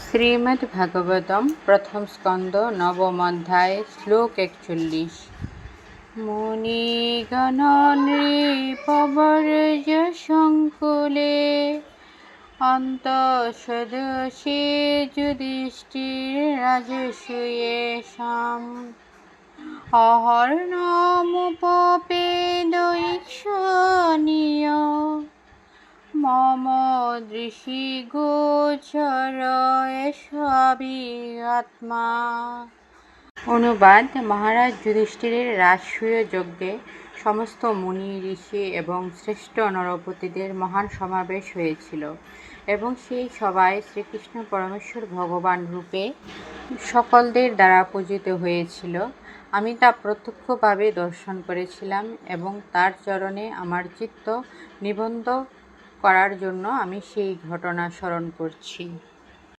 শ্রীমদ্ভাগবতম প্রথম স্কন্দ নবম অধ্যায় শ্লোক 41। মুনিগণ নৃপবর্জ সংকুলে অন্তঃসদসে যুধিষ্ঠির রাজসূয়েষাম অহর্ণমুপপেদৈক্ষণীয় মম দৃশি গোচর এষাবি আত্মা। অনুবাদ: মহারাজ যুধিষ্ঠিরের রাজসূয় যজ্ঞে সমস্ত মুনি, ঋষি এবং শ্রেষ্ঠ নরপতিদের মহান সমাবেশ হয়েছিল এবং সেই সভায় শ্রীকৃষ্ণ পরমেশ্বর ভগবান রূপে সকলদের দ্বারা পূজিত হয়েছিল। আমি তা প্রত্যক্ষভাবে দর্শন করেছিলাম এবং তার চরণে আমার চিত্ত নিবদ্ধ করার জন্য আমি সেই ঘটনা স্মরণ করছি।